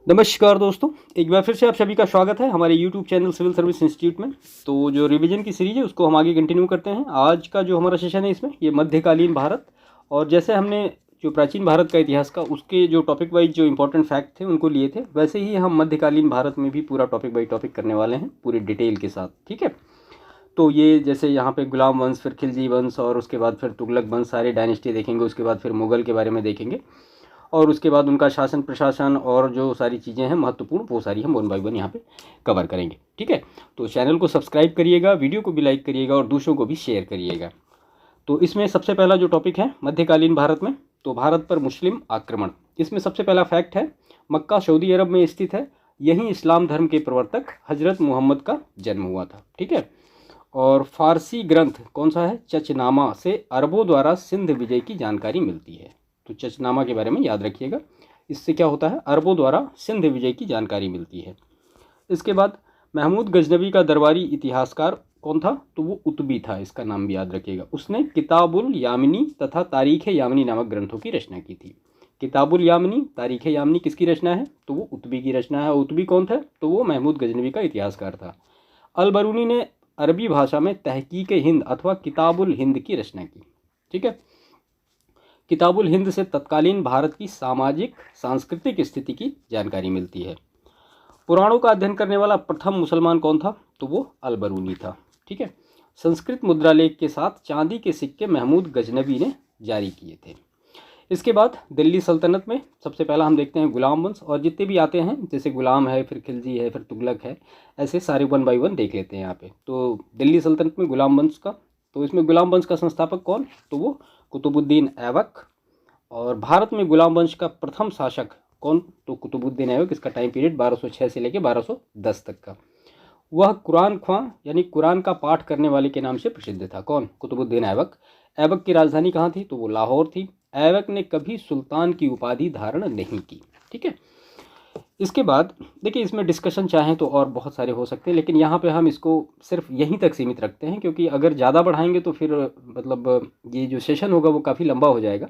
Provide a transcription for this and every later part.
नमस्कार दोस्तों, एक बार फिर से आप सभी का स्वागत है हमारे YouTube channel civil service institute में। तो जो रिवीजन की सीरीज़ है उसको हम आगे कंटिन्यू करते हैं। आज का जो हमारा सेशन है इसमें ये मध्यकालीन भारत, और जैसे हमने जो प्राचीन भारत का इतिहास का उसके जो टॉपिक वाइज जो इंपॉर्टेंट फैक्ट थे उनको लिए थे, वैसे ही हम मध्यकालीन भारत में भी पूरा टॉपिक बाई टॉपिक करने वाले हैं पूरी डिटेल के साथ। ठीक है, तो ये जैसे यहाँ पे गुलाम वंश, फिर खिलजी वंश, और उसके बाद फिर तुगलक वंश, सारे डायनेस्टी देखेंगे। उसके बाद फिर मुग़ल के बारे में देखेंगे, और उसके बाद उनका शासन प्रशासन और जो सारी चीज़ें हैं महत्वपूर्ण, वो सारी हम वन बाई वन यहाँ पे कवर करेंगे। ठीक है, तो चैनल को सब्सक्राइब करिएगा, वीडियो को भी लाइक करिएगा और दूसरों को भी शेयर करिएगा। तो इसमें सबसे पहला जो टॉपिक है मध्यकालीन भारत में, तो भारत पर मुस्लिम आक्रमण। इसमें सबसे पहला फैक्ट है मक्का सऊदी अरब में स्थित है, यहीं इस्लाम धर्म के प्रवर्तक हजरत मोहम्मद का जन्म हुआ था। ठीक है, और फारसी ग्रंथ कौन सा है, चचनामा, से अरबों द्वारा सिंध विजय की जानकारी मिलती है। तो चचनामा के बारे में याद रखिएगा, इससे क्या होता है, अरबों द्वारा सिंध विजय की जानकारी मिलती है। इसके बाद महमूद गजनवी का दरबारी इतिहासकार कौन था, तो वो उतबी था, इसका नाम भी याद रखिएगा। उसने किताबुल यामिनी तथा तारीख़ यामिनी नामक ग्रंथों की रचना की थी। किताबुल यामिनी, तारीख़ यामिनी किसकी रचना है, तो वो उतबी की रचना है। उतबी कौन था, तो वो महमूद गजनवी का इतिहासकार था। अल बरूनी ने अरबी भाषा में तहकीक हिंद अथवा किताबुल हिंद की रचना की। ठीक है, किताबुल हिंद से तत्कालीन भारत की सामाजिक सांस्कृतिक स्थिति की जानकारी मिलती है। पुराणों का अध्ययन करने वाला प्रथम मुसलमान कौन था, तो वो अल बरूनी था। ठीक है, संस्कृत मुद्रालेख के साथ चांदी के सिक्के महमूद गजनवी ने जारी किए थे। इसके बाद दिल्ली सल्तनत में सबसे पहला हम देखते हैं गुलाम वंश, और जितने भी आते हैं जैसे गुलाम है, फिर खिलजी है, फिर तुगलक है, ऐसे सारे वन बाई वन देख लेते हैं यहाँ पे। तो दिल्ली सल्तनत में गुलाम वंश का, तो इसमें गुलाम वंश का संस्थापक कौन, तो वो कुतुबुद्दीन ऐबक। और भारत में गुलाम वंश का प्रथम शासक कौन, तो कुतुबुद्दीन ऐबक। इसका टाइम पीरियड 1206 से लेकर 1210 तक का। वह कुरान ख्वां यानी कुरान का पाठ करने वाले के नाम से प्रसिद्ध था। कौन, कुतुबुद्दीन ऐबक। ऐबक की राजधानी कहाँ थी, तो वो लाहौर थी। ऐबक ने कभी सुल्तान की उपाधि धारण नहीं की। ठीक है, इसके बाद देखिए इसमें डिस्कशन चाहें तो और बहुत सारे हो सकते हैं, लेकिन यहाँ पे हम इसको सिर्फ यहीं तक सीमित रखते हैं, क्योंकि अगर ज़्यादा बढ़ाएंगे तो फिर मतलब ये जो सेशन होगा वो काफ़ी लंबा हो जाएगा।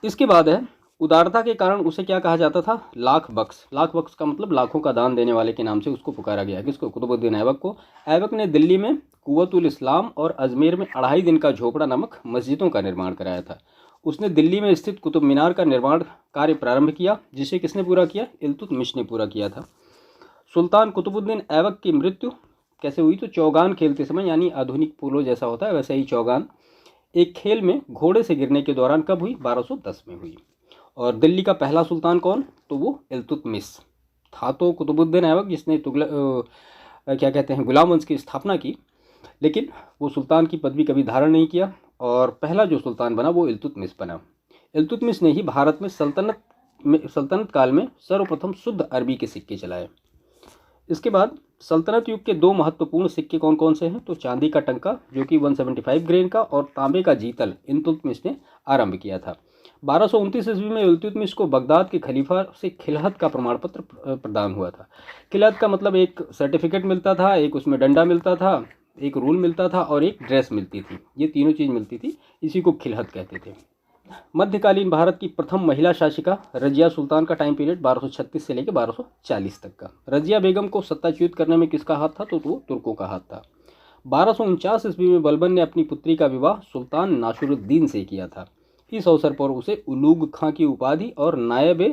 इसके बाद है उदारता के कारण उसे क्या कहा जाता था, लाख बख्श। लाख बख्श का मतलब लाखों का दान देने वाले के नाम से उसको पुकारा गया। किसको, कुतुबुद्दीन ऐबक को। ऐबक ने दिल्ली में कुव्वतुल इस्लाम और अजमेर में 2.5 दिन का झोपड़ा नामक मस्जिदों का निर्माण कराया था। उसने दिल्ली में स्थित कुतुब मीनार का निर्माण कार्य प्रारंभ किया, जिसे किसने पूरा किया, इल्तुतमिश ने पूरा किया था। सुल्तान कुतुबुद्दीन ऐबक की मृत्यु कैसे हुई, तो चौगान खेलते समय, यानी आधुनिक पोलो जैसा होता है वैसे ही चौगान, एक खेल में घोड़े से गिरने के दौरान कब हुई, 1210 में हुई। और दिल्ली का पहला सुल्तान कौन, तो वो इल्तुतमिश था। तो कुतुबुद्दीन ऐबक जिसने क्या कहते हैं गुलाम वंश की स्थापना की, लेकिन वो सुल्तान की पदवी कभी धारण नहीं किया, और पहला जो सुल्तान बना वो इल्तुतमिश बना। इल्तुतमिश ने ही भारत में सल्तनत काल में सर्वप्रथम शुद्ध अरबी के सिक्के चलाए। इसके बाद सल्तनत युग के 2 महत्वपूर्ण सिक्के कौन कौन से हैं, तो चांदी का टंका जो कि 175 ग्रेन का, और तांबे का जीतल इल्तुतमिश ने आरंभ किया था। 1229 ईस्वी में इल्तुतमिश को बगदाद के खलीफा से खिलहत का प्रमाण पत्र प्रदान हुआ था। खिलहत का मतलब एक सर्टिफिकेट मिलता था, एक उसमें डंडा मिलता था, एक रूल मिलता था और एक ड्रेस मिलती थी। ये तीनों चीज़ मिलती थी, इसी को खिलहत कहते थे। मध्यकालीन भारत की प्रथम महिला शासिका रजिया सुल्तान का टाइम पीरियड 1236 से लेकर 1240 तक का। रजिया बेगम को सत्ताच्युत करने में किसका हाथ था, तो वो तुर्कों का हाथ था। 1249 ईस्वी में बलबन ने अपनी पुत्री का विवाह सुल्तान नासिरुद्दीन से किया था। इस अवसर पर उसे उलूग खां की उपाधि और नायब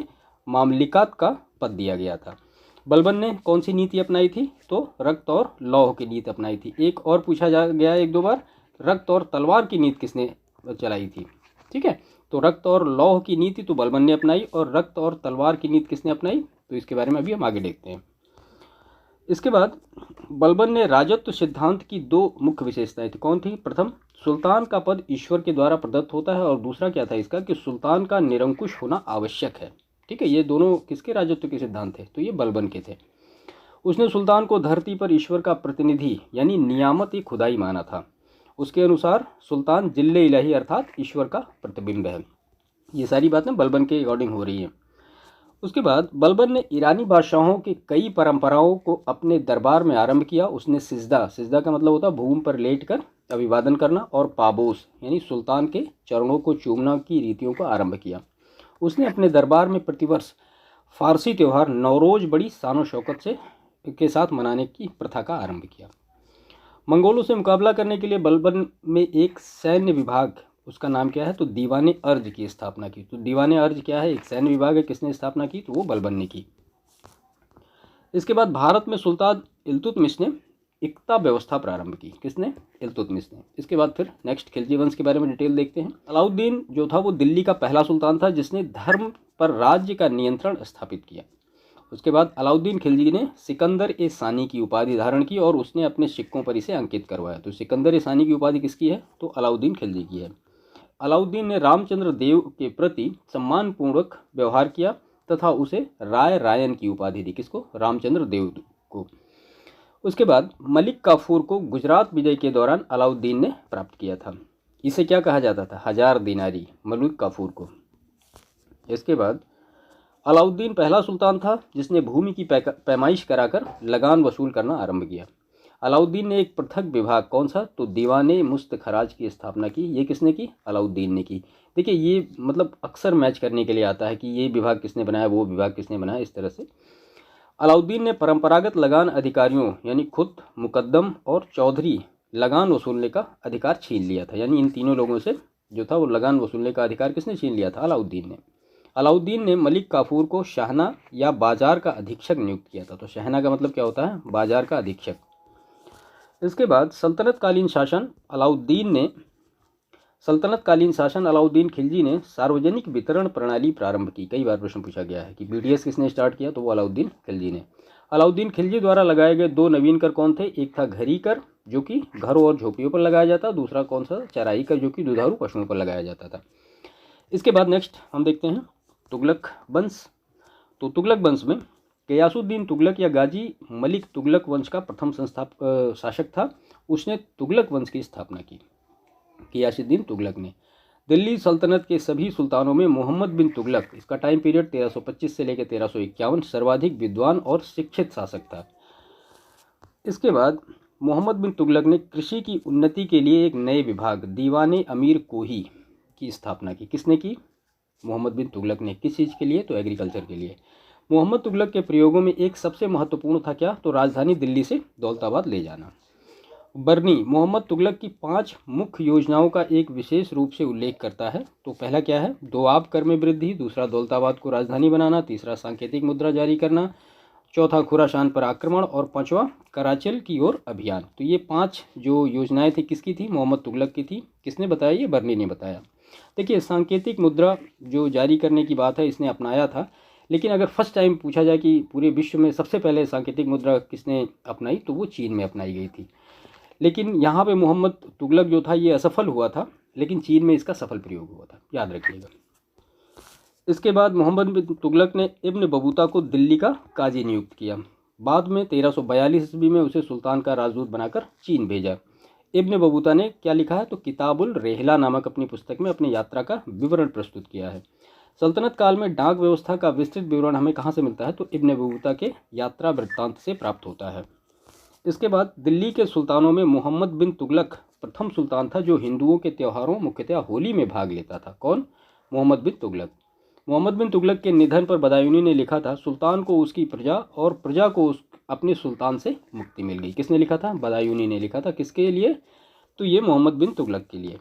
मामलिकात का पद दिया गया था। बलबन ने कौन सी नीति अपनाई थी, तो रक्त और लौह की नीति अपनाई थी। एक और पूछा जा गया एक दो बार, रक्त और तलवार की नीति किसने चलाई थी। ठीक है, तो रक्त और लौह की नीति तो बलबन ने अपनाई, और रक्त और तलवार की नीति किसने अपनाई, तो इसके बारे में अभी हम आगे देखते हैं। इसके बाद बलबन ने राजत्व सिद्धांत की 2 मुख्य विशेषताएं थी। कौन थी, प्रथम सुल्तान का पद ईश्वर के द्वारा प्रदत्त होता है, और दूसरा क्या था इसका, कि सुल्तान का निरंकुश होना आवश्यक है। ठीक है, ये दोनों किसके राजत्व के सिद्धांत थे, तो ये बलबन के थे। उसने सुल्तान को धरती पर ईश्वर का प्रतिनिधि यानी नियामत खुदाई माना था। उसके अनुसार सुल्तान जिल्ले इलाही अर्थात ईश्वर का प्रतिबिंब है। ये सारी बातें बलबन के अकॉर्डिंग हो रही हैं। उसके बाद बलबन ने ईरानी बादशाहों की कई परंपराओं को अपने दरबार में आरंभ किया। उसने सिजदा का मतलब होता है भूमि पर लेटकर अभिवादन करना, और पाबोस यानी सुल्तान के चरणों को चूमना की रीतियों को आरंभ किया। उसने अपने दरबार में प्रतिवर्ष फारसी त्यौहार नौरोज बड़ी शान शौकत से के साथ मनाने की प्रथा का आरंभ किया। मंगोलों से मुकाबला करने के लिए बलबन में एक सैन्य विभाग, उसका नाम क्या है, तो दीवाने अर्ज की स्थापना की। तो दीवाने अर्ज क्या है, एक सैन्य विभाग है, किसने स्थापना की, तो वो बलबन ने की। इसके बाद भारत में सुल्तान इल्तुतमिश ने इक्ता व्यवस्था प्रारंभ की। किसने, इल्तुतमिश ने। इसके बाद फिर नेक्स्ट खिलजी वंश के बारे में डिटेल देखते हैं। अलाउद्दीन जो था वो दिल्ली का पहला सुल्तान था जिसने धर्म पर राज्य का नियंत्रण स्थापित किया। उसके बाद अलाउद्दीन खिलजी ने सिकंदर ए सानी की उपाधि धारण की और उसने अपने सिक्कों पर इसे अंकित करवाया। तो सिकंदर ए सानी की उपाधि किसकी है, तो अलाउद्दीन खिलजी की है। अलाउद्दीन ने रामचंद्र देव के प्रति सम्मानपूर्वक व्यवहार किया तथा उसे राय रायन की उपाधि दी। किसको, रामचंद्र देव को। उसके बाद मलिक काफूर को गुजरात विजय के दौरान अलाउद्दीन ने प्राप्त किया था। इसे क्या कहा जाता था, 1000 दिनारी, मलिक काफूर को। इसके बाद अलाउद्दीन पहला सुल्तान था जिसने भूमि की पैमाइश कराकर लगान वसूल करना आरंभ किया। अलाउद्दीन ने एक पृथक विभाग, कौन सा, तो दीवाने मुस्त खराज की स्थापना की। ये किसने की, अलाउद्दीन ने की। देखिए ये मतलब अक्सर मैच करने के लिए आता है कि ये विभाग किसने बनाया, वो विभाग किसने बनाया, इस तरह से। अलाउद्दीन ने परंपरागत लगान अधिकारियों यानी खुद, मुकद्दम और चौधरी लगान वसूलने का अधिकार छीन लिया था। यानी इन तीनों लोगों से जो था वो लगान वसूलने का अधिकार किसने छीन लिया था, अलाउद्दीन ने। अलाउद्दीन ने मलिक काफूर को शाहना या बाजार का अधीक्षक नियुक्त किया था। तो शाहना का मतलब क्या होता है, बाजार का अधीक्षक। इसके बाद सल्तनतकालीन शासन अलाउद्दीन खिलजी ने सार्वजनिक वितरण प्रणाली प्रारंभ की। कई बार प्रश्न पूछा गया है कि बीडीएस किसने स्टार्ट किया, तो वो अलाउद्दीन खिलजी ने। अलाउद्दीन खिलजी द्वारा लगाए गए 2 नवीन कर कौन थे, एक था घरी कर जो कि घरों और झोपड़ियों पर लगाया जाता, दूसरा कौन सा, चराई कर जो कि दुधारू पशुओं पर लगाया जाता था। इसके बाद नेक्स्ट हम देखते हैं तुगलक वंश। तो तुगलक वंश में गयासुद्दीन तुगलक या गाजी मलिक तुगलक वंश का प्रथम शासक था। उसने तुगलक वंश की स्थापना की, गयासुद्दीन तुगलक ने। दिल्ली सल्तनत के सभी सुल्तानों में मोहम्मद बिन तुगलक, इसका टाइम पीरियड 1325 से लेकर 1351, सर्वाधिक विद्वान और शिक्षित शासक था। इसके बाद मोहम्मद बिन तुगलक ने कृषि की उन्नति के लिए एक नए विभाग दीवाने अमीर कोही की स्थापना की। किसने की, मोहम्मद बिन तुगलक ने। किस चीज़ के लिए, तो एग्रीकल्चर के लिए। मोहम्मद तुगलक के प्रयोगों में एक सबसे महत्वपूर्ण था क्या, तो राजधानी दिल्ली से दौलताबाद ले जाना। बरनी मोहम्मद तुगलक की 5 मुख्य योजनाओं का एक विशेष रूप से उल्लेख करता है। तो पहला क्या है, दोआब कर में वृद्धि, दूसरा दौलताबाद को राजधानी बनाना, तीसरा सांकेतिक मुद्रा जारी करना, चौथा खुरासान पर आक्रमण और पांचवा कराचल की ओर अभियान। तो ये 5 जो योजनाएं थी किसकी थी, मोहम्मद तुगलक की थी। किसने बताया, ये बरनी ने बताया। देखिए सांकेतिक मुद्रा जो जारी करने की बात है इसने अपनाया था, लेकिन अगर फर्स्ट टाइम पूछा जाए कि पूरे विश्व में सबसे पहले सांकेतिक मुद्रा किसने अपनाई, तो वो चीन में अपनाई गई थी। लेकिन यहाँ पे मोहम्मद तुगलक जो था ये असफल हुआ था, लेकिन चीन में इसका सफल प्रयोग हुआ था, याद रखिएगा। इसके बाद मोहम्मद बिन तुगलक ने इब्न बतूता को दिल्ली का काजी नियुक्त किया। बाद में 1342 ईस्वी में उसे सुल्तान का राजदूत बनाकर चीन भेजा। इब्न बतूता ने क्या लिखा है, तो किताबुल रेहला नामक अपनी पुस्तक में अपनी यात्रा का विवरण प्रस्तुत किया है। सल्तनत काल में डाक व्यवस्था का विस्तृत विवरण हमें कहाँ से मिलता है, तो इब्न बतूता के यात्रा वृत्तांत से प्राप्त होता है। इसके बाद दिल्ली के सुल्तानों में मोहम्मद बिन तुगलक प्रथम सुल्तान था जो हिंदुओं के त्योहारों मुख्यतः होली में भाग लेता था। कौन, मोहम्मद बिन तुगलक। मोहम्मद बिन तुगलक के निधन पर बदायूनी ने लिखा था, सुल्तान को उसकी प्रजा और प्रजा को अपने सुल्तान से मुक्ति मिल गई। किसने लिखा था, बदायूनी ने लिखा था। किसके लिए, तो ये मोहम्मद बिन तुगलक के लिए।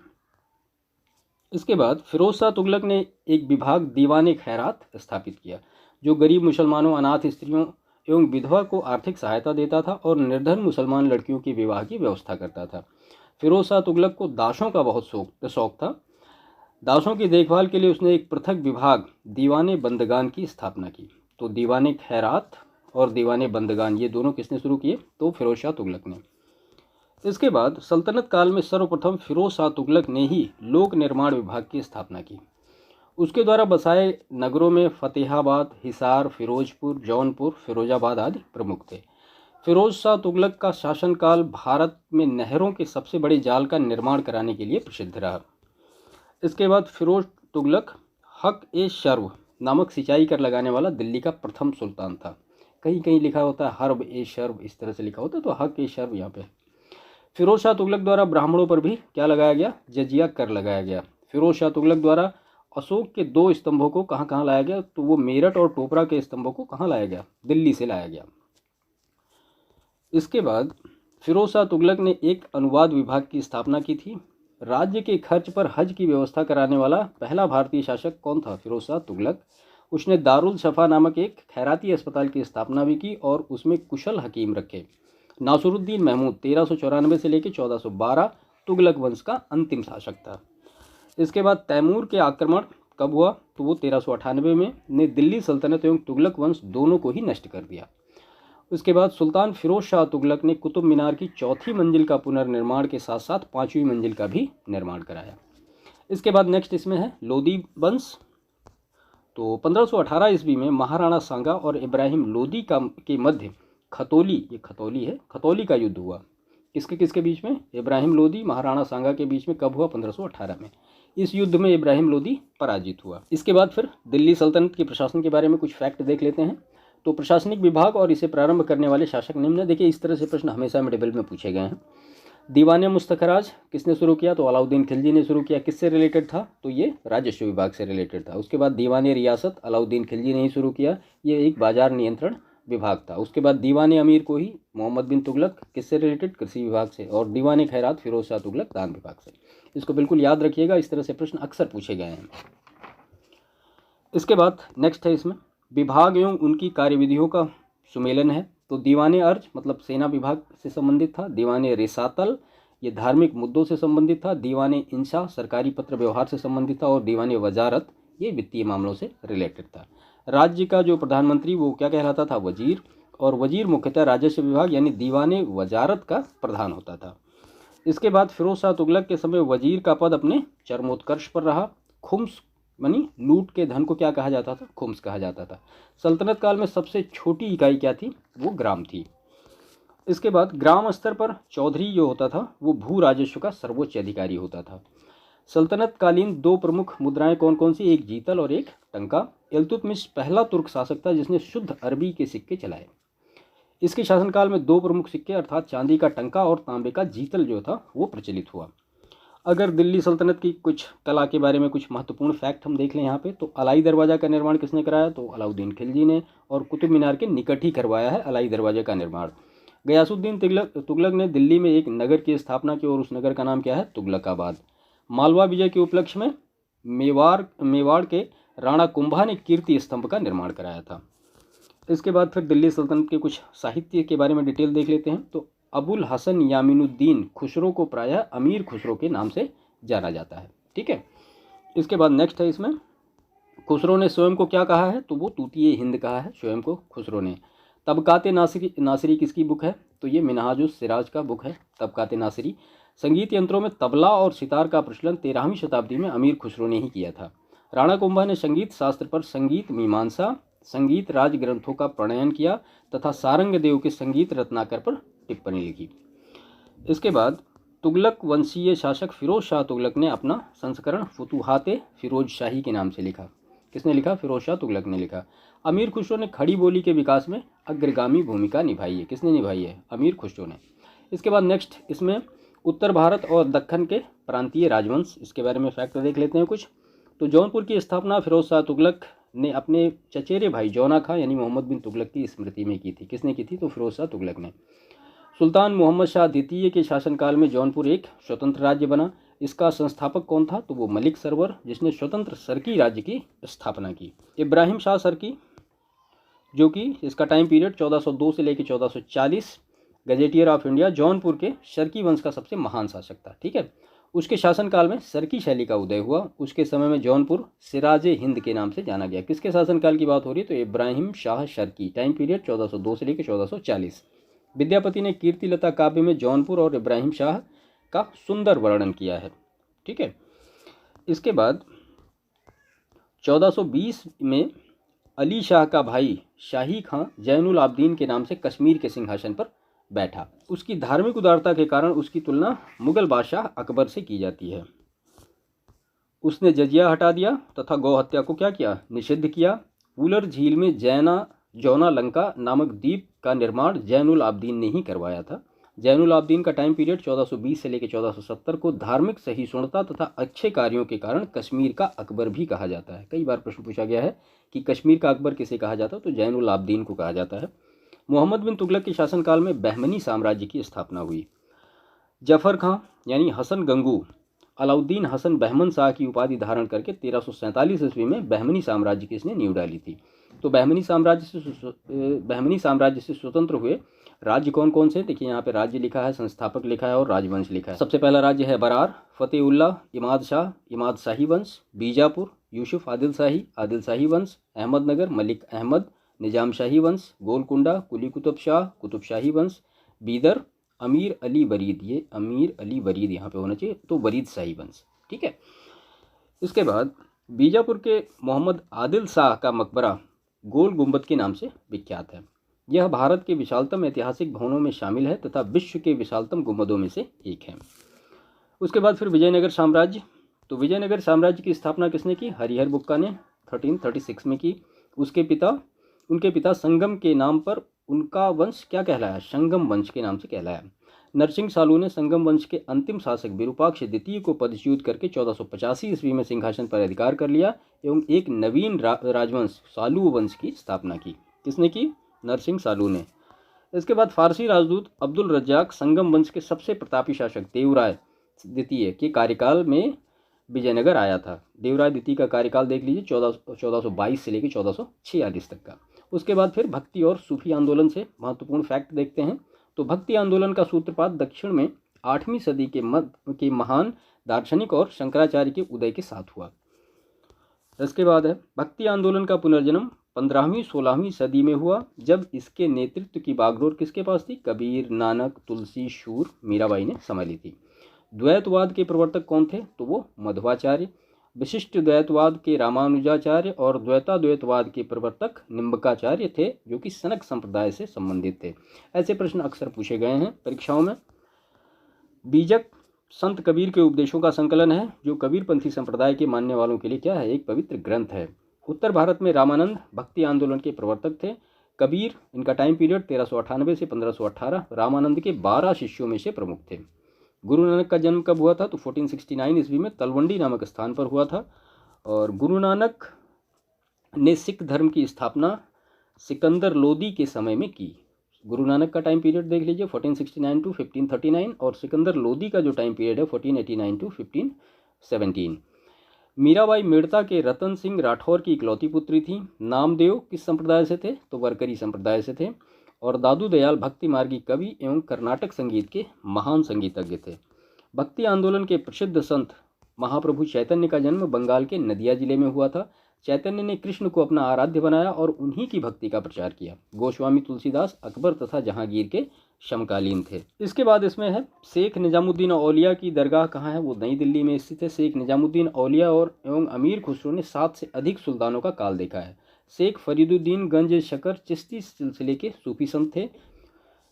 इसके बाद फिरोज शाह तुगलक ने एक विभाग दीवाने खैरात स्थापित किया जो गरीब मुसलमानों, अनाथ स्त्रियों एवं विधवा को आर्थिक सहायता देता था और निर्धन मुसलमान लड़कियों के विवाह की व्यवस्था करता था। फिरोज शाह तुगलक को दासों का बहुत शौक था। दासों की देखभाल के लिए उसने एक पृथक विभाग दीवाने बंदगान की स्थापना की। तो दीवाने खैरात और दीवाने बंदगान ये दोनों किसने शुरू किए, तो फिरोज शाह तुगलक ने। इसके बाद सल्तनत काल में सर्वप्रथम फिरोज शाह तुगलक ने ही लोक निर्माण विभाग की स्थापना की। उसके द्वारा बसाए नगरों में फतेहाबाद, हिसार, फिरोजपुर, जौनपुर, फिरोजाबाद आदि प्रमुख थे। फिरोज शाह तुगलक का शासनकाल भारत में नहरों के सबसे बड़े जाल का निर्माण कराने के लिए प्रसिद्ध रहा। इसके बाद फिरोज तुगलक हक ए शर्व नामक सिंचाई कर लगाने वाला दिल्ली का प्रथम सुल्तान था। कहीं कहीं लिखा होता है हर्ब ए शर्व, इस तरह से लिखा होता है, तो हक ए शर्व यहाँ पे। फिरोज शाह तुगलक द्वारा ब्राह्मणों पर भी क्या लगाया गया, जजिया कर लगाया गया। फिरोज शाह तुगलक द्वारा अशोक के 2 स्तंभों को कहाँ कहाँ लाया गया, तो वो मेरठ और टोपरा के स्तंभों को कहाँ लाया गया, दिल्ली से लाया गया। इसके बाद फिरोज शाह तुगलक ने एक अनुवाद विभाग की स्थापना की थी। राज्य के खर्च पर हज की व्यवस्था कराने वाला पहला भारतीय शासक कौन था, फिरोज शाह तुगलक। उसने दारुल शफा नामक एक खैराती अस्पताल की स्थापना भी की और उसमें कुशल हकीम रखे। नासरुद्दीन महमूद 1394 से लेकर 1412 तुगलक वंश का अंतिम शासक था। इसके बाद तैमूर के आक्रमण कब हुआ, तो वो 1398 में ने दिल्ली सल्तनत एवं तुगलक वंश दोनों को ही नष्ट कर दिया। उसके बाद सुल्तान फिरोज शाह तुगलक ने कुतुब मीनार की 4थी मंजिल का पुनर्निर्माण के साथ साथ 5वीं मंजिल का भी निर्माण कराया। इसके बाद नेक्स्ट इसमें है लोदी वंश। तो 1518 ईस्वी में महाराणा सांगा और इब्राहिम लोदी के मध्य खतौली का युद्ध हुआ। किसके किसके बीच में, इब्राहिम लोदी महाराणा सांगा के बीच में। कब हुआ, 1518 में। इस युद्ध में इब्राहिम लोदी पराजित हुआ। इसके बाद फिर दिल्ली सल्तनत के प्रशासन के बारे में कुछ फैक्ट देख लेते हैं। तो प्रशासनिक विभाग और इसे प्रारंभ करने वाले शासक निम्न। देखिए, इस तरह से प्रश्न हमेशा मिडेबल में पूछे गए हैं। दीवाने मुस्तखराज किसने शुरू किया, तो अलाउद्दीन खिलजी ने शुरू किया। किससे रिलेटेड था, तो ये राजस्व विभाग से रिलेटेड था। उसके बाद दीवाने रियासत अलाउद्दीन खिलजी ने ही शुरू किया, ये एक बाजार नियंत्रण विभाग था। उसके बाद दीवाने अमीर को ही मोहम्मद बिन तुगलक किससे रिलेटेड, कृषि विभाग से। और दीवाने खैरात फिरोज शाह तुगलक दान विभाग से। इसको बिल्कुल याद रखिएगा, इस तरह से प्रश्न अक्सर पूछे गए हैं। इसके बाद नेक्स्ट है इसमें विभाग एवं उनकी कार्यविधियों का सुमेलन है। तो दीवाने अर्ज मतलब सेना विभाग से संबंधित था। दीवाने रिसातल ये धार्मिक मुद्दों से संबंधित था। दीवाने इंशा सरकारी पत्र व्यवहार से संबंधित था। और दीवाने वजारत ये वित्तीय मामलों से रिलेटेड था। राज्य का जो प्रधानमंत्री वो क्या कहलाता था, वजीर। और वजीर मुख्यतः राजस्व विभाग यानी दीवाने वजारत का प्रधान होता था। इसके बाद फिरोज शाह तुगलक के समय वजीर का पद अपने चरमोत्कर्ष पर रहा। खुम्स मानी लूट के धन को क्या कहा जाता था, खुम्स कहा जाता था। सल्तनत काल में सबसे छोटी इकाई क्या थी, वो ग्राम थी। इसके बाद ग्राम स्तर पर चौधरी जो होता था वो भू राजस्व का सर्वोच्च अधिकारी होता था। सल्तनत कालीन 2 प्रमुख मुद्राएं कौन कौन सी, एक जीतल और एक टंका। इल्तुतमिश पहला तुर्क शासक था जिसने शुद्ध अरबी के सिक्के चलाए। इसके शासनकाल में 2 प्रमुख सिक्के अर्थात चांदी का टंका और तांबे का जीतल जो था वो प्रचलित हुआ। अगर दिल्ली सल्तनत की कुछ कला के बारे में कुछ महत्वपूर्ण फैक्ट हम देख लें यहाँ पे, तो अलाई दरवाज़ा का निर्माण किसने कराया, तो अलाउद्दीन खिलजी ने। और कुतुब मीनार के निकट ही करवाया है अलाई दरवाजे का निर्माण। गयासुद्दीन तुगलक ने दिल्ली में एक नगर की स्थापना की और उस नगर का नाम क्या है, तुगलकाबाद। मालवा विजय के उपलक्ष्य में मेवाड़ के राणा कुंभा ने कीर्ति स्तंभ का निर्माण कराया था। इसके बाद फिर दिल्ली सल्तनत के कुछ साहित्य के बारे में डिटेल देख लेते हैं। तो अबुल हसन यामीनुद्दीन खुसरो को प्रायः अमीर खुसरो के नाम से जाना जाता है। ठीक है। इसके बाद नेक्स्ट है इसमें खुसरो ने स्वयं को क्या कहा है, तो वो तूतीये हिंद कहा है स्वयं को खुसरो ने। तबकाते नासिरी किसकी बुक है, तो ये मिनहाजुस सिराज का बुक है तबकाते नासिरी। संगीत यंत्रों में तबला और सितार का प्रचलन 13वीं शताब्दी में अमीर खुसरो ने ही किया था। राणा कुंभा ने संगीत शास्त्र पर संगीत मीमांसा संगीत राज ग्रंथों का प्रणयन किया तथा सारंगदेव के संगीत रत्नाकर पर टिप्पणी लिखी। इसके बाद तुगलक वंशीय शासक फिरोज शाह तुगलक ने अपना संस्करण फुतुहाते फिरोज शाही के नाम से लिखा। किसने लिखा, फिरोज शाह तुगलक ने लिखा। अमीर खुसरो ने खड़ी बोली के विकास में अग्रगामी भूमिका निभाई है। किसने निभाई है, अमीर खुसरो ने। इसके बाद नेक्स्ट इसमें उत्तर भारत और दक्कन के प्रांतीय राजवंश, इसके बारे में फैक्ट देख लेते हैं कुछ। तो जौनपुर की स्थापना फिरोज शाह तुगलक ने अपने चचेरे भाई जौना खां यानी मोहम्मद बिन तुगलक की स्मृति में की थी। किसने की थी, तो फिरोज शाह तुगलक ने। सुल्तान मोहम्मद शाह द्वितीय के शासनकाल में जौनपुर एक स्वतंत्र राज्य बना। इसका संस्थापक कौन था, तो वो मलिक सरवर जिसने स्वतंत्र सरकी राज्य की स्थापना की। इब्राहिम शाह सरकी जो कि इसका टाइम पीरियड 1402 से लेकर 1440, गजेटियर ऑफ इंडिया, जौनपुर के सरकी वंश का सबसे महान शासक था। ठीक है। उसके शासनकाल में सरकी शैली का उदय हुआ। उसके समय में जौनपुर सिराजे हिंद के नाम से जाना गया। किसके शासनकाल की बात हो रही है, तो इब्राहिम शाह सरकी, टाइम पीरियड 1402 से लेकर 1440। विद्यापति ने कीर्तिलता काव्य में जौनपुर और इब्राहिम शाह का सुंदर वर्णन किया है। ठीक है। इसके बाद 1420 में अली शाह का भाई शाही खां जैनुल आबदीन के नाम से कश्मीर के सिंहासन पर बैठा। उसकी धार्मिक उदारता के कारण उसकी तुलना मुगल बादशाह अकबर से की जाती है। उसने जजिया हटा दिया तथा गौ हत्या को क्या किया, निषिद्ध किया। वुलर झील में जौना लंका नामक द्वीप का निर्माण जैनुल आबदीन ने ही करवाया था। जैनुल आबदीन का टाइम पीरियड 1420 से लेकर 1470 को धार्मिक सहिष्णुता तथा अच्छे कार्यों के कारण कश्मीर का अकबर भी कहा जाता है। कई बार प्रश्न पूछा गया है कि कश्मीर का अकबर किसे कहा जाता है, तो जैनुल आबदीन को कहा जाता है। मोहम्मद बिन तुगलक के शासनकाल में बहमनी साम्राज्य की स्थापना हुई। जफर खां यानी हसन गंगू अलाउद्दीन हसन बहमन शाह की उपाधि धारण करके 1347 ईस्वी में बहमनी साम्राज्य की इसने नींव डाली थी। तो बहमनी साम्राज्य से स्वतंत्र हुए राज्य कौन कौन से, देखिए यहाँ पे राज्य लिखा है, संस्थापक लिखा है और राजवंश लिखा है। सबसे पहला राज्य है बरार, फतेहुल्ला, इमाद शाह, इमाद शाही वंश, बीजापुर, यूसुफ आदिल शाही वंश, अहमदनगर, मलिक अहमद, निजाम शाही वंश, गोलकुंडा, कुली कुतुब शाही वंश, बीदर, अमीर अली वरीद, ये अमीर अली वरीद यहाँ पे होना चाहिए, तो वरीद शाही वंश। ठीक है। इसके बाद बीजापुर के मोहम्मद आदिल शाह का मकबरा गोल गुंबद के नाम से विख्यात है। यह भारत के विशालतम ऐतिहासिक भवनों में शामिल है तथा विश्व के विशालतम गुंबदों में से एक है। उसके बाद फिर विजयनगर साम्राज्य। तो विजयनगर साम्राज्य की स्थापना किसने की? हरिहर बुक्का ने 1336 में की। उनके पिता संगम के नाम पर उनका वंश क्या कहलाया? संगम वंश के नाम से कहलाया। नरसिंह सालू ने संगम वंश के अंतिम शासक विरूपाक्ष द्वितीय को पदच्युत करके 1485 ईस्वी में सिंहासन पर अधिकार कर लिया एवं एक नवीन राजवंश सालू वंश की स्थापना की। किसने की? नरसिंह सालू ने। इसके बाद फारसी राजदूत अब्दुल रज्जाक संगम वंश के सबसे प्रतापी शासक देवराय द्वितीय के कार्यकाल में विजयनगर आया था। देवराय द्वितीय का कार्यकाल देख लीजिए 1422 से लेकर 1446 तक का। उसके बाद फिर भक्ति और सूफी आंदोलन से महत्वपूर्ण फैक्ट देखते हैं। तो भक्ति आंदोलन का सूत्रपात दक्षिण में 8वीं सदी के महान दार्शनिक और शंकराचार्य के उदय के साथ हुआ। इसके बाद है भक्ति आंदोलन का पुनर्जन्म 15वीं 16वीं सदी में हुआ, जब इसके नेतृत्व की बागडोर किसके पास थी? कबीर, नानक, तुलसी, शूर, मीराबाई ने संभाली थी। द्वैतवाद के प्रवर्तक कौन थे? तो वो मध्वाचार्य। विशिष्ट द्वैतवाद के रामानुजाचार्य और द्वैतवाद के प्रवर्तक निम्बकाचार्य थे, जो कि सनक संप्रदाय से संबंधित थे। ऐसे प्रश्न अक्सर पूछे गए हैं परीक्षाओं में। बीजक संत कबीर के उपदेशों का संकलन है, जो कबीरपंथी संप्रदाय के मानने वालों के लिए क्या है? एक पवित्र ग्रंथ है। उत्तर भारत में रामानंद भक्ति आंदोलन के प्रवर्तक थे। कबीर, इनका टाइम पीरियड 1398 से 1518, रामानंद के 12 शिष्यों में से प्रमुख थे। गुरु नानक का जन्म कब हुआ था? तो 1469 ईस्वी में तलवंडी नामक स्थान पर हुआ था। और गुरु नानक ने सिख धर्म की स्थापना सिकंदर लोदी के समय में की। गुरु नानक का टाइम पीरियड देख लीजिए 1469 टू 1539, और सिकंदर लोदी का जो टाइम पीरियड है 1489 टू 1517। मीराबाई मेड़ता के रतन सिंह राठौर की इकलौती पुत्री थी। नामदेव किस संप्रदाय से थे? तो वरकरी संप्रदाय से थे। और दादू दयाल भक्ति मार्गी कवि एवं कर्नाटक संगीत के महान संगीतज्ञ थे। भक्ति आंदोलन के प्रसिद्ध संत महाप्रभु चैतन्य का जन्म बंगाल के नदिया जिले में हुआ था। चैतन्य ने कृष्ण को अपना आराध्य बनाया और उन्हीं की भक्ति का प्रचार किया। गोस्वामी तुलसीदास अकबर तथा जहांगीर के समकालीन थे। इसके बाद इसमें है शेख निजामुद्दीन औलिया की दरगाह कहाँ है? वो नई दिल्ली में स्थित है। शेख निजामुद्दीन औलिया और एवं अमीर खुसरो ने 7 से अधिक सुल्तानों का काल देखा है। शेख फरीदुद्दीन गंज शकर चिश्ती सिलसिले के सूफी संत थे।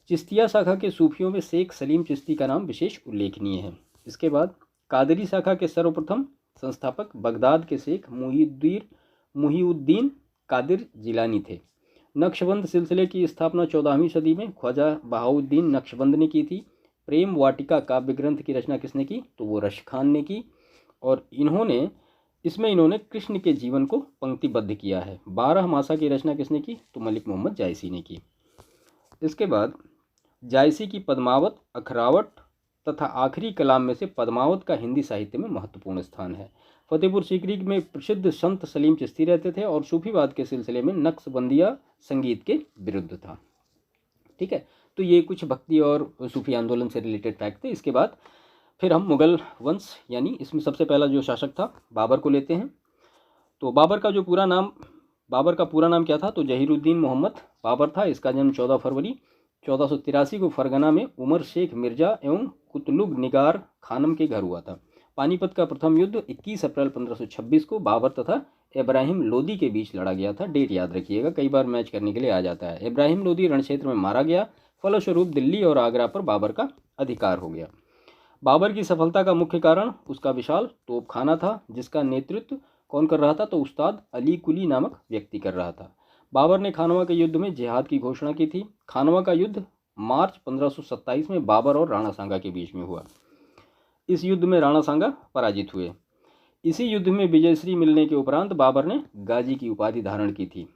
चिश्तिया शाखा के सूफियों में शेख सलीम चिश्ती का नाम विशेष उल्लेखनीय है। इसके बाद कादरी शाखा के सर्वप्रथम संस्थापक बगदाद के शेख मुहीउद्दीन कादिर जिलानी थे। नक्शबंद सिलसिले की स्थापना 14वीं सदी में ख्वाजा बहाउद्दीन नक्शबंद ने की थी। प्रेम वाटिका काव्य ग्रंथ की रचना किसने की? तो वो रश खान ने की। और इन्होंने कृष्ण के जीवन को पंक्तिबद्ध किया है। 12 मासा की रचना किसने की? तो मलिक मोहम्मद जायसी ने की। इसके बाद जायसी की पद्मावत, अखरावट तथा आखिरी कलाम में से पद्मावत का हिंदी साहित्य में महत्वपूर्ण स्थान है। फतेहपुर सीकरी में प्रसिद्ध संत सलीम चिश्ती रहते थे और सूफीवाद के सिलसिले में नक्शबंदिया संगीत के विरुद्ध था। ठीक है, तो ये कुछ भक्ति और सूफी आंदोलन से रिलेटेड फैक्ट थे। इसके बाद फिर हम मुगल वंश यानी इसमें सबसे पहला जो शासक था बाबर को लेते हैं। तो बाबर का पूरा नाम क्या था? तो जहीरुद्दीन मोहम्मद बाबर था। इसका जन्म 14 फरवरी 1483 को फरगना में उमर शेख मिर्जा एवं कुतलुग निगार खानम के घर हुआ था। पानीपत का प्रथम युद्ध 21 अप्रैल 1526 को बाबर तथा इब्राहिम लोदी के बीच लड़ा गया था। डेट याद रखिएगा, कई बार मैच करने के लिए आ जाता है। इब्राहिम लोदी रणक्षेत्र में मारा गया। फलस्वरूप दिल्ली और आगरा पर बाबर का अधिकार हो गया। बाबर की सफलता का मुख्य कारण उसका विशाल तोपखाना था, जिसका नेतृत्व कौन कर रहा था? तो उस्ताद अली कुली नामक व्यक्ति कर रहा था। बाबर ने खानवा के युद्ध में जिहाद की घोषणा की थी। खानवा का युद्ध मार्च 1527 में बाबर और राणा सांगा के बीच में हुआ। इस युद्ध में राणा सांगा पराजित हुए। इसी युद्ध में विजयश्री मिलने के उपरांत बाबर ने गाजी की उपाधि धारण की थी।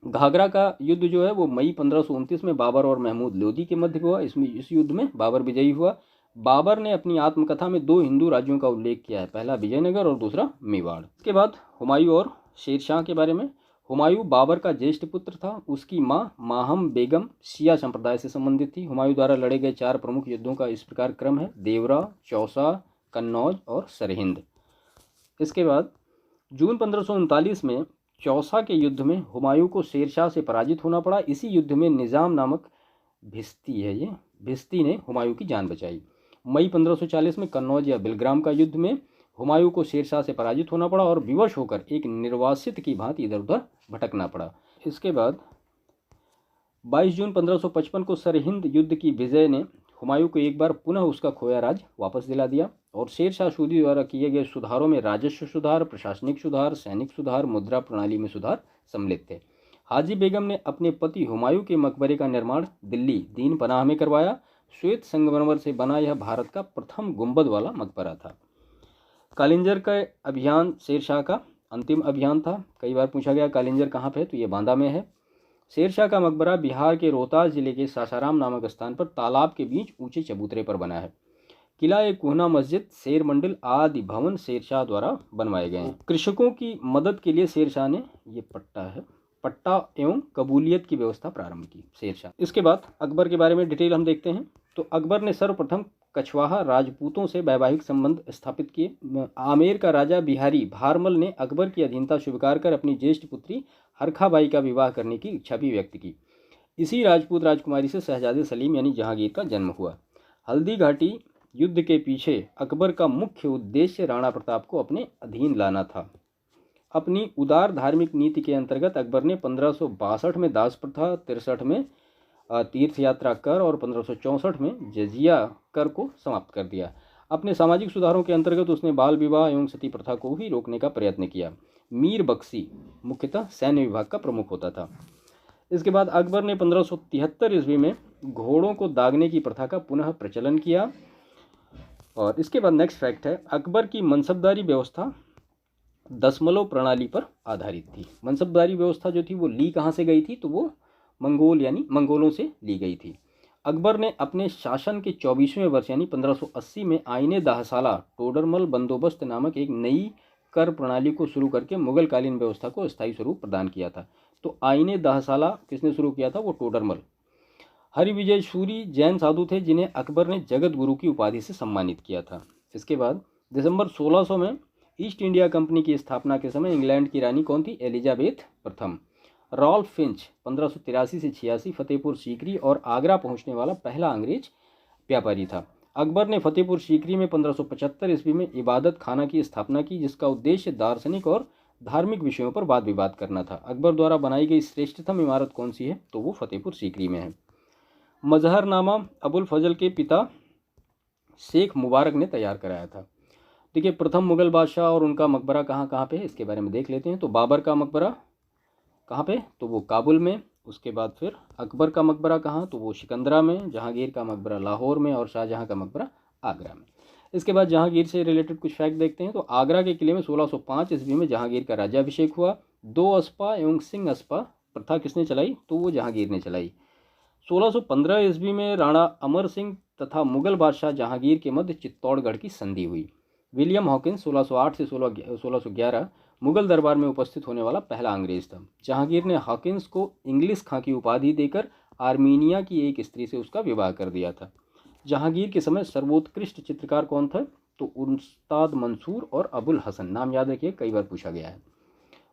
घाघरा का युद्ध जो है वो मई 1529 में बाबर और महमूद लोदी के मध्य हुआ। इस युद्ध में बाबर विजयी हुआ। बाबर ने अपनी आत्मकथा में 2 हिंदू राज्यों का उल्लेख किया है, पहला विजयनगर और दूसरा मेवाड़। इसके बाद हुमायूं और शेरशाह के बारे में। हुमायूं बाबर का ज्येष्ठ पुत्र था। उसकी मां माहम बेगम शिया संप्रदाय से संबंधित थी। हुमायूं द्वारा लड़े गए 4 प्रमुख युद्धों का इस प्रकार क्रम है: देवरा, चौसा, कन्नौज और सरहिंद। इसके बाद जून 1539 में चौसा के युद्ध में हुमायूं को शेरशाह से पराजित होना पड़ा। इसी युद्ध में निज़ाम नामक भिस्ती ने हुमायूं की जान बचाई। मई 1540 में कन्नौज या बिलग्राम का युद्ध में हुमायूं को शेरशाह से पराजित होना पड़ा और विवश होकर एक निर्वासित की भांति इधर उधर भटकना पड़ा। इसके बाद 22 जून 1555 को सरहिंद युद्ध की विजय ने हुमायूं को एक बार पुनः उसका खोया राज वापस दिला दिया और शेरशाह सूरी द्वारा किए गए सुधारों में राजस्व सुधार, प्रशासनिक सुधार, सैनिक सुधार, मुद्रा प्रणाली में सुधार सम्मिलित थे। हाजी बेगम ने अपने पति हुमायूं के मकबरे का निर्माण दिल्ली दीन पनाह में करवाया। श्वेत संगमरमर से बना यह भारत का प्रथम गुंबद वाला मकबरा था। कालिंजर का अभियान शेरशाह का अंतिम अभियान था। कई बार पूछा गया कालिंजर कहाँ पे है, तो ये बांदा में है। शेरशाह का मकबरा बिहार के रोहतास जिले के सासाराम नामक स्थान पर तालाब के बीच ऊंचे चबूतरे पर बना है। किला, एक कोहना मस्जिद, शेर मंदिर आदि भवन शेरशाह द्वारा बनवाए गए हैं। कृषकों की मदद के लिए शेरशाह ने ये पट्टा एवं कबूलियत की व्यवस्था प्रारंभ की शेरशाह। इसके बाद अकबर के बारे में डिटेल हम देखते हैं। तो अकबर ने सर्वप्रथम कछवाहा राजपूतों से वैवाहिक संबंध स्थापित किए। आमेर का राजा बिहारी भारमल ने अकबर की अधीनता स्वीकार कर अपनी ज्येष्ठ पुत्री हरखाबाई का विवाह करने की इच्छा भी व्यक्त की। इसी राजपूत राजकुमारी से शहजादे सलीम यानी जहांगीर का जन्म हुआ। हल्दी घाटी युद्ध के पीछे अकबर का मुख्य उद्देश्य राणा प्रताप को अपने अधीन लाना था। अपनी उदार धार्मिक नीति के अंतर्गत अकबर ने 1562 में दास प्रथा, 63 में तीर्थ यात्रा कर और 1564 में जजिया कर को समाप्त कर दिया। अपने सामाजिक सुधारों के अंतर्गत उसने बाल विवाह एवं सती प्रथा को भी रोकने का प्रयत्न किया। मीर बख्शी मुख्यतः सैन्य विभाग का प्रमुख होता था। इसके बाद अकबर ने 1573 ईस्वी में घोड़ों को दागने की प्रथा का पुनः प्रचलन किया। और इसके बाद नेक्स्ट फैक्ट है, अकबर की मनसबदारी व्यवस्था दशमलव प्रणाली पर आधारित थी। मनसबदारी व्यवस्था जो थी वो ली कहाँ से गई थी, तो वो मंगोल यानी मंगोलों से ली गई थी। अकबर ने अपने शासन के 24वें वर्ष यानी 1580 में आईने दाहसाला टोडरमल बंदोबस्त नामक एक नई कर प्रणाली को शुरू करके मुगलकालीन व्यवस्था को स्थायी स्वरूप प्रदान किया था। तो आईने दाहसाला किसने शुरू किया था, वो टोडरमल। हरिविजय सूरी जैन साधु थे जिन्हें अकबर ने जगत गुरु की उपाधि से सम्मानित किया था। इसके बाद दिसंबर 1600 में ईस्ट इंडिया कंपनी की स्थापना के समय इंग्लैंड की रानी कौन थी, एलिजाबेथ प्रथम। रॉल्फ फिंच 1583 से 86 फतेहपुर सीकरी और आगरा पहुंचने वाला पहला अंग्रेज व्यापारी था। अकबर ने फतेहपुर सीकरी में 1575 ईस्वी में इबादत खाना की स्थापना की, जिसका उद्देश्य दार्शनिक और धार्मिक विषयों पर वाद विवाद करना था। अकबर द्वारा बनाई गई श्रेष्ठतम इमारत कौन सी है, तो वो फतेहपुर सीकरी में है। मजहरनामा अबुल फजल के पिता शेख मुबारक ने तैयार कराया था। देखिए, प्रथम मुगल बादशाह और उनका मकबरा कहाँ पे है, इसके बारे में देख लेते हैं। तो बाबर का मकबरा कहाँ पे, तो वो काबुल में। उसके बाद फिर अकबर का मकबरा कहाँ, तो वो सिकंदरा में। जहांगीर का मकबरा लाहौर में और शाहजहां का मकबरा आगरा में। इसके बाद जहांगीर से रिलेटेड कुछ फैक्ट देखते हैं। तो आगरा के किले में 1605 ईस्वी में जहांगीर का राज्याभिषेक हुआ। 2 अस्पा एवं सिंह अस्पा प्रथा किसने चलाई, तो वो जहांगीर ने चलाई। 1615 ईस्वी में राणा अमर सिंह तथा मुगल बादशाह जहांगीर के मध्य चित्तौड़गढ़ की संधि हुई। विलियम हॉकिंस 1608 से 1611 मुगल दरबार में उपस्थित होने वाला पहला अंग्रेज था। जहांगीर ने हॉकिंस को इंग्लिश खां की उपाधि देकर आर्मीनिया की एक स्त्री से उसका विवाह कर दिया था। जहांगीर के समय सर्वोत्कृष्ट चित्रकार कौन था, तो उस्ताद मंसूर और अबुल हसन। नाम याद रखिए, कई बार पूछा गया है।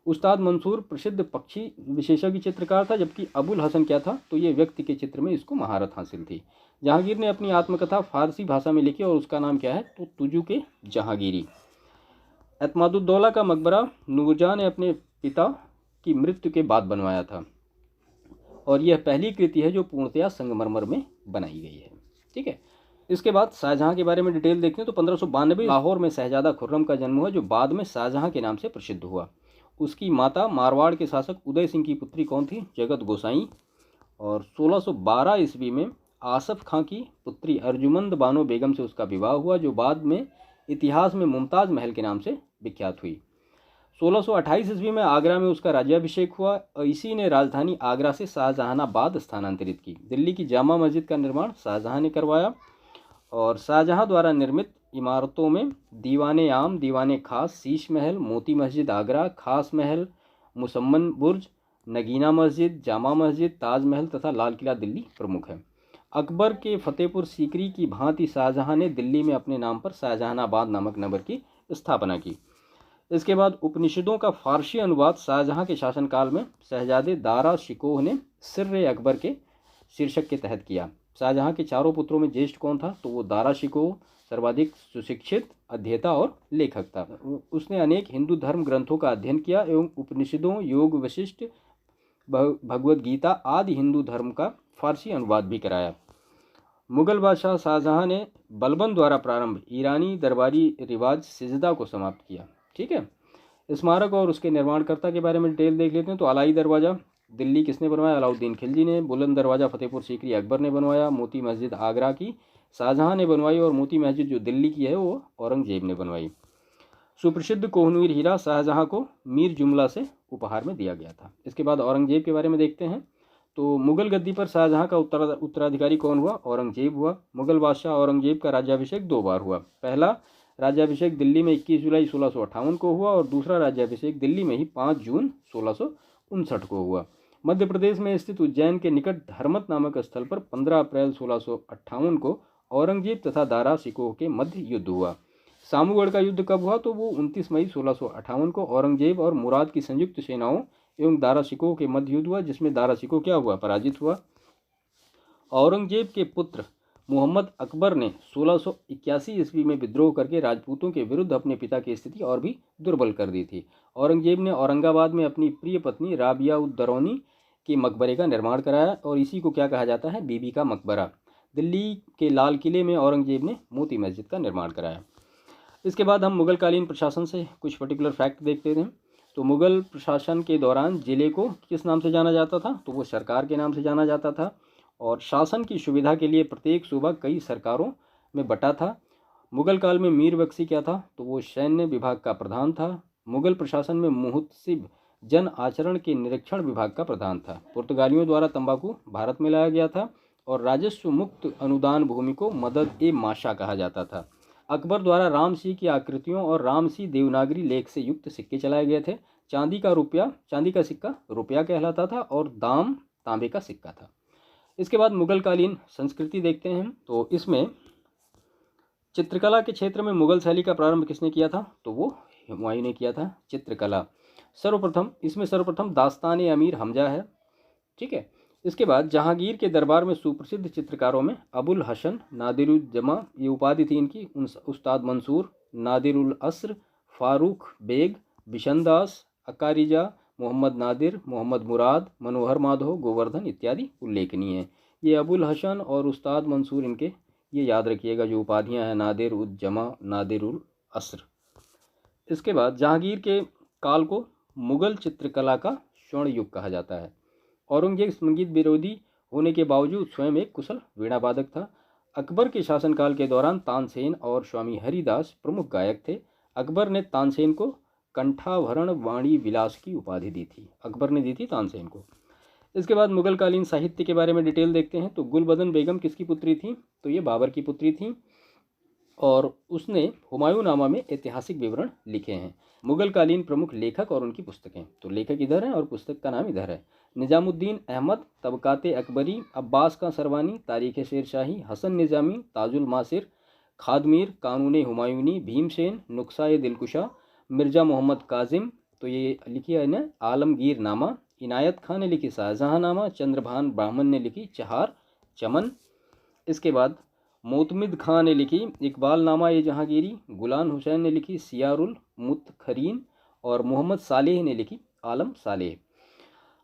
उस्ताद मंसूर प्रसिद्ध पक्षी विशेषज्ञ चित्रकार था, जबकि अबुल हसन क्या था, तो ये व्यक्ति के चित्र में इसको महारत हासिल थी। जहांगीर ने अपनी आत्मकथा फारसी भाषा में लिखी और उसका नाम क्या है, तो तुजू के जहांगीरी। एतमादुद्दौला का मकबरा नूरजहां ने अपने पिता की मृत्यु के बाद बनवाया था और यह पहली कृति है जो पूर्णतया संगमरमर में बनाई गई है। ठीक है। इसके बाद शाहजहां के बारे में डिटेल देखते हैं। तो 1592 लाहौर में शहजादा खुर्रम का जन्म हुआ, जो बाद में शाहजहां के नाम से प्रसिद्ध हुआ। उसकी माता मारवाड़ के शासक उदय सिंह की पुत्री कौन थी, जगत गोसाई। और 1612 ईस्वी में आसफ खां की पुत्री अर्जुमंद बानो बेगम से उसका विवाह हुआ, जो बाद में इतिहास में मुमताज़ महल के नाम से विख्यात हुई। 1628 ईस्वी में आगरा में उसका राज्याभिषेक हुआ और इसी ने राजधानी आगरा से शाहजहानाबाद स्थानांतरित की। दिल्ली की जामा मस्जिद का निर्माण शाहजहां ने करवाया और शाहजहां द्वारा निर्मित इमारतों में दीवाने आम, दीवाने खास, शीश महल, मोती मस्जिद आगरा, खास महल, मुसम्मन बुर्ज, नगीना मस्जिद, जामा मस्जिद, ताजमहल तथा लाल किला दिल्ली प्रमुख है। अकबर के फतेहपुर सीकरी की भांति शाहजहां ने दिल्ली में अपने नाम पर शाहजहानाबाद नामक नगर की स्थापना की। इसके बाद उपनिषदों का फारसी अनुवाद शाहजहां के शासनकाल में शहजादे दारा शिकोह ने सिर्र अकबर के शीर्षक के तहत किया। शाहजहां के चारों पुत्रों में ज्येष्ठ कौन था? तो वो दारा शिकोह सर्वाधिक सुशिक्षित, अध्येता और लेखक था। उसने अनेक हिंदू धर्म ग्रंथों का अध्ययन किया एवं उपनिषदों, योग वशिष्ठ, भगवद गीता आदि हिंदू धर्म का फारसी अनुवाद भी कराया। मुगल बादशाह शाहजहां ने बलबन द्वारा प्रारंभ ईरानी दरबारी रिवाज सिजदा को समाप्त किया। ठीक है, स्मारक और उसके निर्माणकर्ता के बारे में डिटेल देख लेते हैं। तो अलाई दरवाज़ा दिल्ली किसने बनवाया? अलाउद्दीन खिलजी ने। बुलंद दरवाज़ा फतेहपुर सीकरी अकबर ने बनवाया। मोती मस्जिद आगरा की शाहजहां ने बनवाई और मोती मस्जिद जो दिल्ली की है वो औरंगजेब ने बनवाई। सुप्रसिद्ध कोहनूर हीरा शाहजहां को मीर जुमला से उपहार में दिया गया था। इसके बाद औरंगजेब के बारे में देखते हैं। तो मुगल गद्दी पर शाहजहां का उत्तराधिकारी कौन हुआ? औरंगजेब हुआ। मुगल बादशाह औरंगजेब का राज्याभिषेक 2 बार हुआ। पहला राज्याभिषेक दिल्ली में 21 जुलाई 1658 को हुआ और दूसरा राज्याभिषेक दिल्ली में ही 5 जून 1659 को हुआ। मध्य प्रदेश में स्थित उज्जैन के निकट धर्मत नामक स्थल पर 15 अप्रैल 1658 को औरंगजेब तथा दारा शिकोह के मध्य युद्ध हुआ। सामूगढ़ का युद्ध कब हुआ? तो वो 29 मई 1658 को औरंगजेब और मुराद की संयुक्त सेनाओं एवं दारा शिकोह के मध्य युद्ध हुआ, जिसमें दारा शिकोह क्या हुआ? पराजित हुआ। औरंगजेब के पुत्र मोहम्मद अकबर ने 1681 ईस्वी में विद्रोह करके राजपूतों के विरुद्ध अपने पिता की स्थिति और भी दुर्बल कर दी थी। औरंगजेब ने औरंगाबाद में अपनी प्रिय पत्नी राबिया उद दरौनी के मकबरे का निर्माण कराया और इसी को क्या कहा जाता है? बीबी का मकबरा। दिल्ली के लाल किले में औरंगजेब ने मोती मस्जिद का निर्माण कराया। इसके बाद हम मुगल कालीन प्रशासन से कुछ पर्टिकुलर फैक्ट देखते हैं। तो मुगल प्रशासन के दौरान जिले को किस नाम से जाना जाता था? तो वो सरकार के नाम से जाना जाता था और शासन की सुविधा के लिए प्रत्येक सूबा कई सरकारों में बटा था। मुगल काल में मीर बख्शी क्या था? तो वो सैन्य विभाग का प्रधान था। मुगल प्रशासन में मुहतसिब जन आचरण के निरीक्षण विभाग का प्रधान था। पुर्तगालियों द्वारा तंबाकू भारत में लाया गया था और राजस्व मुक्त अनुदान भूमि को मदद ए माशा कहा जाता था। अकबर द्वारा रामसी की आकृतियों और रामसी देवनागरी लेख से युक्त सिक्के चलाए गए थे। चांदी का सिक्का रुपया कहलाता था और दाम तांबे का सिक्का था। इसके बाद मुगल कालीन संस्कृति देखते हैं। तो इसमें चित्रकला के क्षेत्र में मुगल शैली का प्रारंभ किसने किया था? तो वो हुमायूं ने किया था। चित्रकला सर्वप्रथम दास्तान अमीर हमजा है। ठीक है, इसके बाद जहांगीर के दरबार में सुप्रसिद्ध चित्रकारों में अबुल हसन नादिरुज्जमा, ये उपाधि थी इनकी, उस्ताद मंसूर, नादिरुल अस्र, फारूक बेग, बिशनदास, अकारिजा, मोहम्मद नादिर, मोहम्मद मुराद, मनोहर माधव, गोवर्धन इत्यादि उल्लेखनीय हैं। ये अबुल हसन और उस्ताद मंसूर इनके ये याद रखिएगा जो उपाधियां हैं, नादिर उद जमा, नादिर उल अस्र। इसके बाद जहांगीर के काल को मुगल चित्रकला का स्वर्ण युग कहा जाता है। औरंगजेब संगीत विरोधी होने के बावजूद स्वयं एक कुशल वीणावादक था। अकबर के शासनकाल के दौरान तानसेन और स्वामी हरिदास प्रमुख गायक थे। अकबर ने तानसेन को कंठाभरण वाणी विलास की उपाधि दी थी। अकबर ने दी थी तानसेन को। इसके बाद मुगल कालीन साहित्य के बारे में डिटेल देखते हैं। तो गुलबदन बेगम किसकी पुत्री थी? तो ये बाबर की पुत्री थी और उसने हुमायूंनामा में ऐतिहासिक विवरण लिखे हैं। मुगल कालीन प्रमुख लेखक और उनकी पुस्तकें, तो लेखक इधर है और पुस्तक का नाम इधर है। निजामुद्दीन अहमद, तबकाते अकबरी, अब्बास का सरवानी, तारीख़ शेरशाही, हसन निज़ामी, ताजुल मासिर, खादमीर, कानून हुमायूनी, भीमसेन, नुस्ख़ा दिलकुशा, मिर्ज़ा मोहम्मद काजिम, तो ये लिखी है ना आलमगीर नामा, इनायत खान ने लिखी शाहजहां नामा, चंद्रभान ब्राह्मण ने लिखी चहार चमन। इसके बाद मोतमिद खान ने लिखी इकबाल नामा ए जहांगीरी, गुलाम हुसैन ने लिखी सियारुल मुतखरीन और मोहम्मद सालेह ने लिखी आलम सालेह।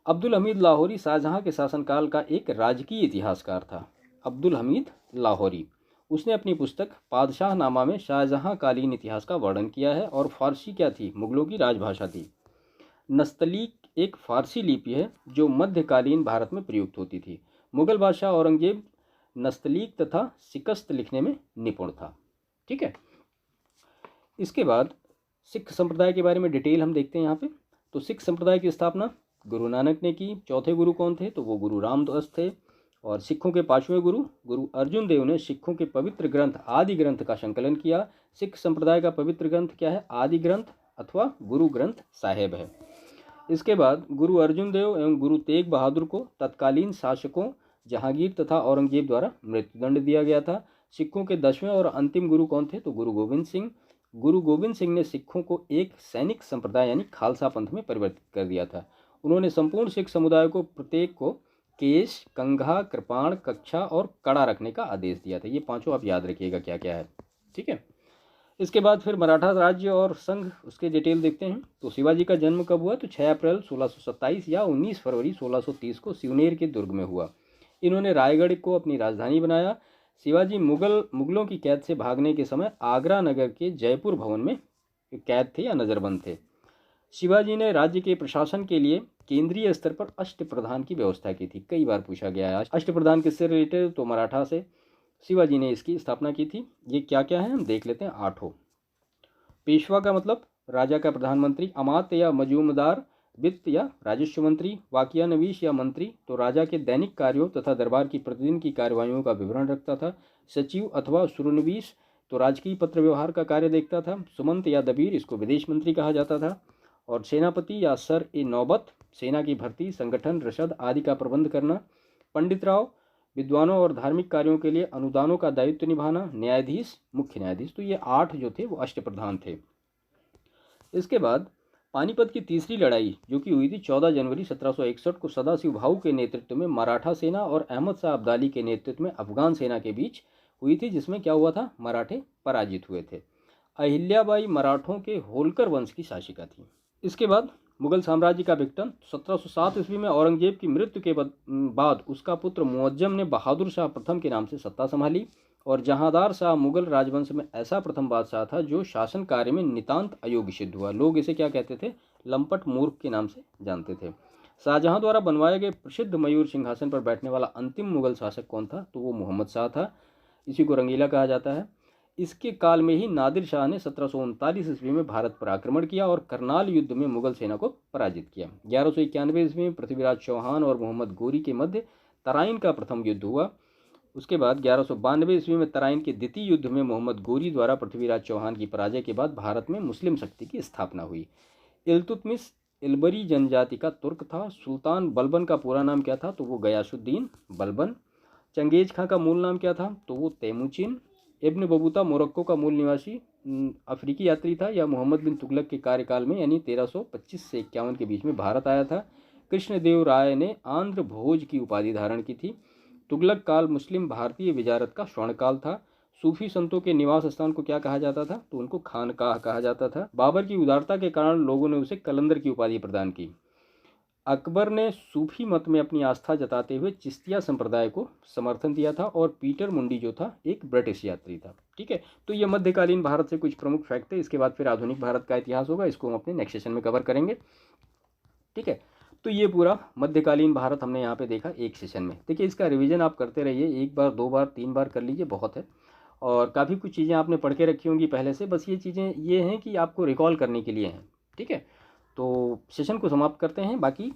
अब्दुल हमीद लाहौरी शाहजहां के शासनकाल का एक राजकीय इतिहासकार था। अब्दुल हमीद लाहौरी, उसने अपनी पुस्तक पादशाह नामा में शाहजहां कालीन इतिहास का वर्णन किया है और फारसी क्या थी? मुगलों की राजभाषा थी। नस्तलीक एक फारसी लिपि है जो मध्यकालीन भारत में प्रयुक्त होती थी। मुगल बादशाह औरंगजेब नस्तलीक तथा शिकस्त लिखने में निपुण था। ठीक है, इसके बाद सिख संप्रदाय के बारे में डिटेल हम देखते हैं यहाँ पे। तो सिख संप्रदाय की स्थापना गुरु नानक ने की। चौथे गुरु कौन थे? तो वो गुरु रामदास थे। और सिखों के पांचवें गुरु गुरु अर्जुन देव ने सिखों के पवित्र ग्रंथ आदि ग्रंथ का संकलन किया। सिख संप्रदाय का पवित्र ग्रंथ क्या है? आदि ग्रंथ अथवा गुरु ग्रंथ साहेब है। इसके बाद गुरु अर्जुन देव एवं गुरु तेग बहादुर को तत्कालीन शासकों जहांगीर तथा औरंगजेब द्वारा मृत्युदंड दिया गया था। सिखों के 10वें और अंतिम गुरु कौन थे? तो गुरु गोविंद सिंह। गुरु गोविंद सिंह ने सिखों को एक सैनिक संप्रदाय यानी खालसा पंथ में परिवर्तित कर दिया था। उन्होंने संपूर्ण सिख समुदाय को प्रत्येक को केश, कंघा, कृपाण, कक्षा और कड़ा रखने का आदेश दिया था। ये पांचों आप याद रखिएगा क्या क्या है। ठीक है, इसके बाद फिर मराठा राज्य और संघ, उसके डिटेल देखते हैं। तो शिवाजी का जन्म कब हुआ? तो 6 अप्रैल 1627 या 19 फरवरी 1630 को सिवनेर के दुर्ग में हुआ। इन्होंने रायगढ़ को अपनी राजधानी बनाया। शिवाजी मुगलों की कैद से भागने के समय आगरा नगर के जयपुर भवन में कैद थे या नज़रबंद थे। शिवाजी ने राज्य के प्रशासन के लिए केंद्रीय स्तर पर अष्टप्रधान की व्यवस्था की थी। कई बार पूछा गया है अष्टप्रधान किससे रिलेटेड? तो मराठा से शिवाजी ने इसकी स्थापना की थी। ये क्या क्या है हम देख लेते हैं। 8 पेशवा का मतलब राजा का प्रधानमंत्री, अमात्य या मजूमदार वित्त या राजस्व मंत्री, वाकियानवीश या मंत्री तो राजा के दैनिक कार्यों तथा दरबार की प्रतिदिन की कार्यवाहियों का विवरण रखता था। सचिव अथवा सुरनवीश तो राजकीय पत्र व्यवहार का कार्य देखता था। सुमंत या दबीर, इसको विदेश मंत्री कहा जाता था। और सेनापति या सर ए नौबत सेना की भर्ती, संगठन, रसद आदि का प्रबंध करना। पंडित राव विद्वानों और धार्मिक कार्यों के लिए अनुदानों का दायित्व निभाना। न्यायाधीश, मुख्य न्यायाधीश। तो ये 8 जो थे वो अष्टप्रधान थे। इसके बाद पानीपत की तीसरी लड़ाई जो कि हुई थी 14 जनवरी 1761 को सदाशिव भाऊ के नेतृत्व में मराठा सेना और अहमद शाह अब्दाली के नेतृत्व में अफगान सेना के बीच हुई थी, जिसमें क्या हुआ था? मराठे पराजित हुए थे। अहिल्याबाई मराठों के होलकर वंश की शासिका थी। इसके बाद मुगल साम्राज्य का विघटन 1707 ईस्वी में औरंगजेब की मृत्यु के बाद उसका पुत्र मुअज्जम ने बहादुर शाह प्रथम के नाम से सत्ता संभाली। और जहांदार शाह मुगल राजवंश में ऐसा प्रथम बादशाह था जो शासन कार्य में नितांत अयोग्य सिद्ध हुआ। लोग इसे क्या कहते थे? लंपट मूर्ख के नाम से जानते थे। शाहजहां द्वारा बनवाए गए प्रसिद्ध मयूर सिंहासन पर बैठने वाला अंतिम मुगल शासक कौन था? तो वो मोहम्मद शाह था। इसी को रंगीला कहा जाता है। इसके काल में ही नादिर शाह ने 1739 ईस्वी में भारत पर आक्रमण किया और करनाल युद्ध में मुगल सेना को पराजित किया। 1191 ईस्वी में पृथ्वीराज चौहान और मोहम्मद गोरी के मध्य तराइन का प्रथम युद्ध हुआ। उसके बाद 1192 ईस्वी में तराइन के द्वितीय युद्ध में मोहम्मद गोरी द्वारा पृथ्वीराज चौहान की पराजय के बाद भारत में मुस्लिम शक्ति की स्थापना हुई। इल्तुतमिश इल्बरी जनजाति का तुर्क था। सुल्तान बलबन का पूरा नाम क्या था? तो वो गयासुद्दीन बलबन। चंगेज खां का मूल नाम क्या था? तो वो तेमुचिन। इब्न बबूता मोरक्को का मूल निवासी अफ्रीकी यात्री था। या मोहम्मद बिन तुगलक के कार्यकाल में यानी 1325 से 51 के बीच में भारत आया था। कृष्णदेव राय ने आंध्र भोज की उपाधि धारण की थी। तुगलक काल मुस्लिम भारतीय विजारत का स्वर्णकाल था। सूफी संतों के निवास स्थान को क्या कहा जाता था? तो उनको खानकाह कहा जाता था। बाबर की उदारता के कारण लोगों ने उसे कलंदर की उपाधि प्रदान की। अकबर ने सूफी मत में अपनी आस्था जताते हुए चिश्तिया संप्रदाय को समर्थन दिया था। और पीटर मुंडी जो था एक ब्रिटिश यात्री था। ठीक है, तो ये मध्यकालीन भारत से कुछ प्रमुख फैक्ट थे। इसके बाद फिर आधुनिक भारत का इतिहास होगा, इसको हम अपने नेक्स्ट सेशन में कवर करेंगे। ठीक है, तो ये पूरा मध्यकालीन भारत हमने यहाँ पे देखा एक सेशन में। देखिए, इसका रिवीजन आप करते रहिए, 1 बार 2 बार 3 बार कर लीजिए, बहुत है। और काफ़ी कुछ चीज़ें आपने पढ़ के रखी होंगी पहले से, बस ये चीज़ें ये हैं कि आपको रिकॉल करने के लिए हैं। ठीक है, तो सेशन को समाप्त करते हैं। बाकी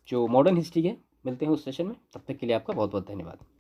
जो मॉडर्न हिस्ट्री है मिलते हैं उस सेशन में, तब तक के लिए आपका बहुत बहुत धन्यवाद।